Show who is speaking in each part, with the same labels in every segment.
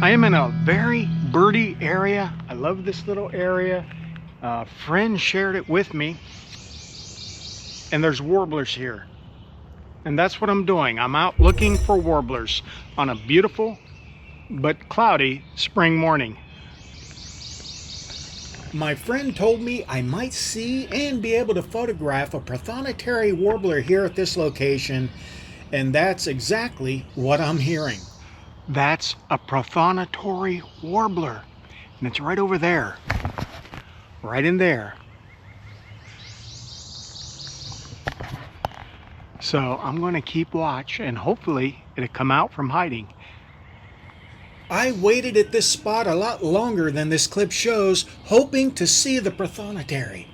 Speaker 1: I am in a very birdy area. I love this little area. A friend shared it with me. And there's warblers here. And that's what I'm doing. I'm out looking for warblers on a beautiful but cloudy spring morning. My friend told me I might see and be able to photograph a Prothonotary Warbler here at this location, and that's exactly what I'm hearing. That's a Prothonotary Warbler, and it's right over there, right in there. So I'm going to keep watch, and hopefully it'll come out from hiding. I waited at this spot a lot longer than this clip shows, hoping to see the Prothonotary.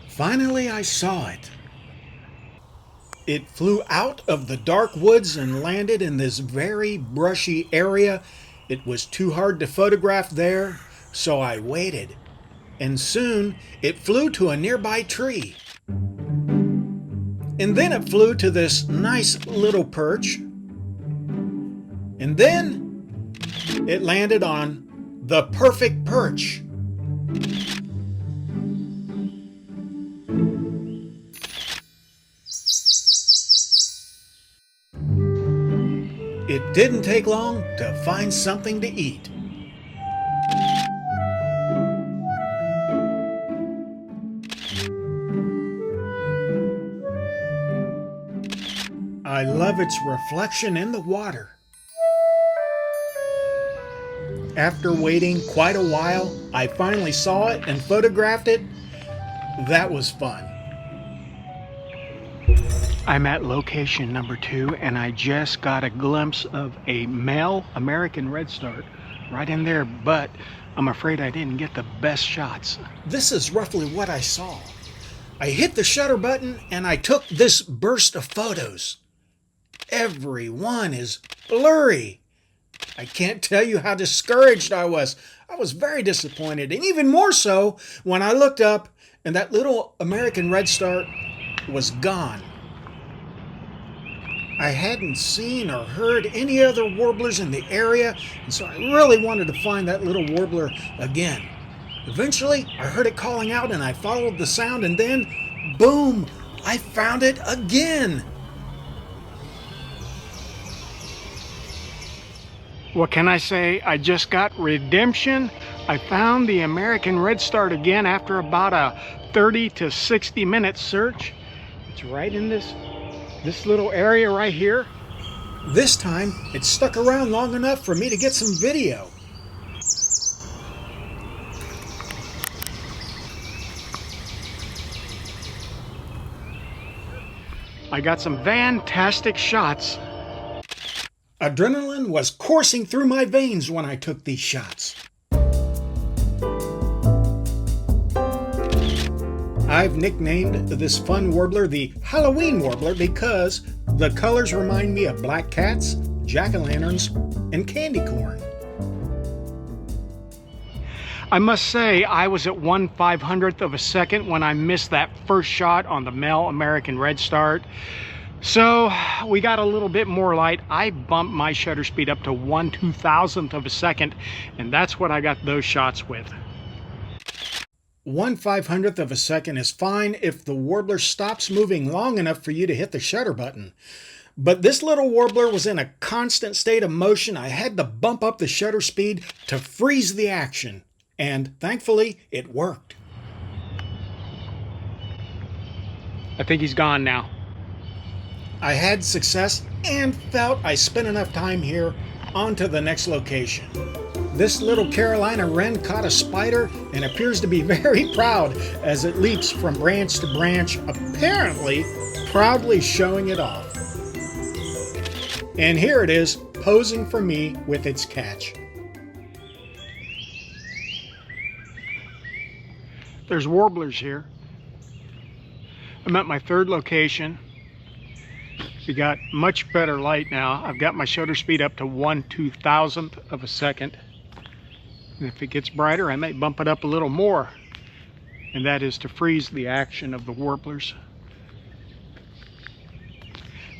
Speaker 1: Finally, I saw it. It flew out of the dark woods and landed in this very brushy area. It was too hard to photograph there, so I waited. And soon, it flew to a nearby tree. And then it flew to this nice little perch. And then it landed on the perfect perch. It didn't take long to find something to eat. I love its reflection in the water. After waiting quite a while, I finally saw it and photographed it. That was fun. I'm at location number 2, and I just got a glimpse of a male American Redstart right in there, but I'm afraid I didn't get the best shots. This is roughly what I saw. I hit the shutter button and I took this burst of photos. Every one is blurry. I can't tell you how discouraged I was. I was very disappointed, and even more so when I looked up and that little American Redstart was gone. I hadn't seen or heard any other warblers in the area, and so I really wanted to find that little warbler again. Eventually, I heard it calling out and I followed the sound, and then, boom, I found it again. What can I say? I just got redemption. I found the American Redstart again after about a 30 to 60 minute search. It's right in this little area right here. This time, it stuck around long enough for me to get some video. I got some fantastic shots. Adrenaline was coursing through my veins when I took these shots. I've nicknamed this fun warbler the Halloween Warbler because the colors remind me of black cats, jack-o'-lanterns, and candy corn. I must say I was at 1/500th of a second when I missed that first shot on the male American Redstart. So we got a little bit more light. I bumped my shutter speed up to 1/2000th of a second, and that's what I got those shots with. 1/500th of a second is fine if the warbler stops moving long enough for you to hit the shutter button. But this little warbler was in a constant state of motion. I had to bump up the shutter speed to freeze the action, and thankfully it worked. I think he's gone now. I had success and felt I spent enough time here. On to the next location. This little Carolina wren caught a spider and appears to be very proud as it leaps from branch to branch, apparently proudly showing it off. And here it is, posing for me with its catch. There's warblers here. I'm at my third location. We got much better light now. I've got my shutter speed up to 1/2000th of a second. And if it gets brighter, I may bump it up a little more. And that is to freeze the action of the warblers.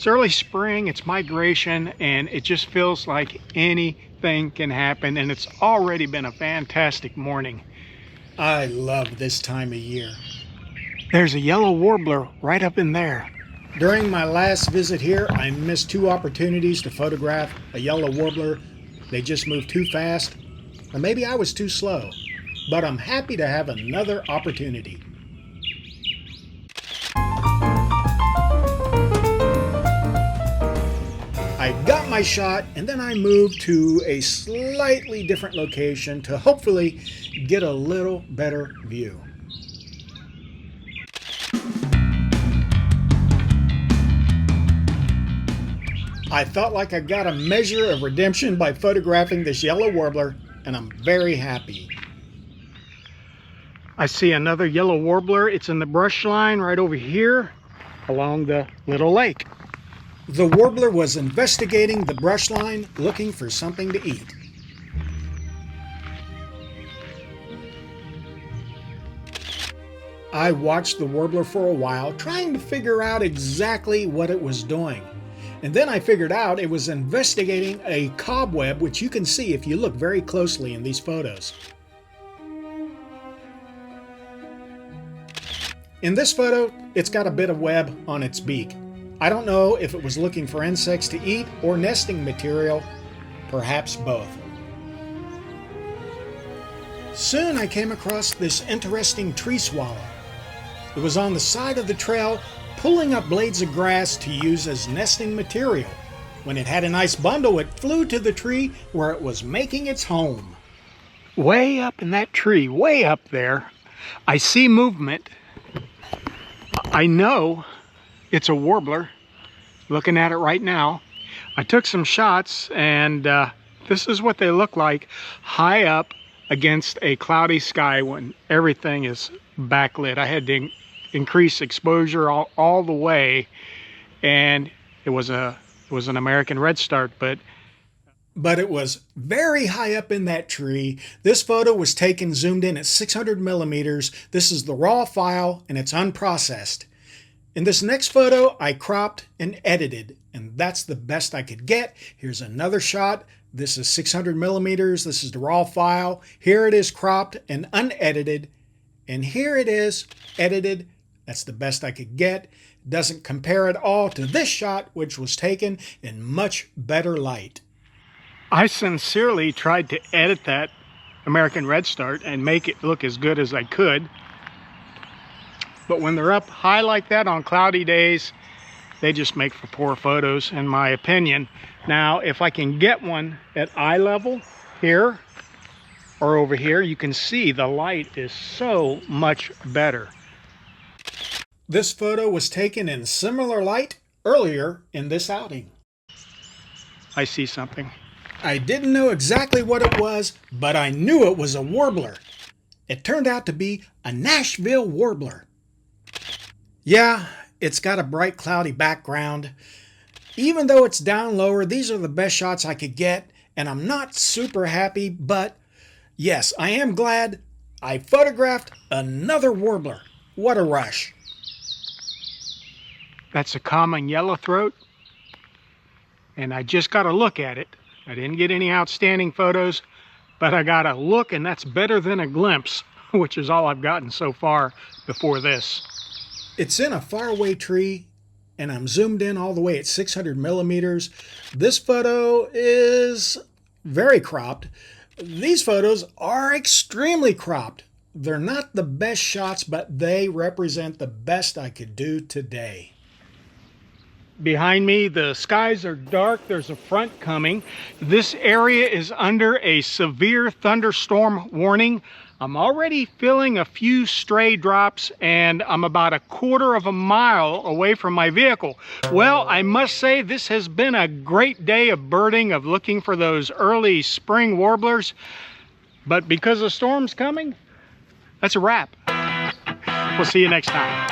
Speaker 1: It's early spring, it's migration, and it just feels like anything can happen, and it's already been a fantastic morning. I love this time of year. There's a yellow warbler right up in there. During my last visit here, I missed 2 opportunities to photograph a yellow warbler. They just moved too fast, or maybe I was too slow. But I'm happy to have another opportunity. I got my shot, and then I moved to a slightly different location to hopefully get a little better view. I felt like I got a measure of redemption by photographing this yellow warbler, and I'm very happy. I see another yellow warbler. It's in the brush line right over here along the little lake. The warbler was investigating the brush line, looking for something to eat. I watched the warbler for a while, trying to figure out exactly what it was doing. And then I figured out it was investigating a cobweb, which you can see if you look very closely in these photos. In this photo, it's got a bit of web on its beak. I don't know if it was looking for insects to eat or nesting material, perhaps both. Soon I came across this interesting tree swallow. It was on the side of the trail, pulling up blades of grass to use as nesting material. When it had a nice bundle, it flew to the tree where it was making its home. Way up in that tree, way up there, I see movement. I know it's a warbler. Looking at it right now. I took some shots, and this is what they look like high up against a cloudy sky when everything is backlit. I had to increase exposure all the way, and it was an American Redstart, but it was very high up in that tree. This photo was taken zoomed in at 600 millimeters. This is the raw file, and it's unprocessed. In this next photo, I cropped and edited, and that's the best I could get. Here's another shot. This is 600 millimeters. This is the raw file. Here it is cropped and unedited, and here it is edited. That's the best I could get. It doesn't compare at all to this shot, which was taken in much better light. I sincerely tried to edit that American Redstart and make it look as good as I could. But when they're up high like that on cloudy days, they just make for poor photos, in my opinion. Now, if I can get one at eye level here or over here, you can see the light is so much better. This photo was taken in similar light earlier in this outing. I see something. I didn't know exactly what it was, but I knew it was a warbler. It turned out to be a Nashville warbler. Yeah, it's got a bright cloudy background. Even though it's down lower, these are the best shots I could get, and I'm not super happy, but yes, I am glad I photographed another warbler. What a rush. That's a common yellowthroat, and I just got a look at it. I didn't get any outstanding photos, but I got a look, and that's better than a glimpse, which is all I've gotten so far before this. It's in a faraway tree, and I'm zoomed in all the way at 600 millimeters. This photo is very cropped. These photos are extremely cropped. They're not the best shots, but they represent the best I could do today. Behind me, the skies are dark. There's a front coming. This area is under a severe thunderstorm warning. I'm already feeling a few stray drops, and I'm about 1/4 of a mile away from my vehicle. Well, I must say this has been a great day of birding, of looking for those early spring warblers. But because the storm's coming, that's a wrap. We'll see you next time.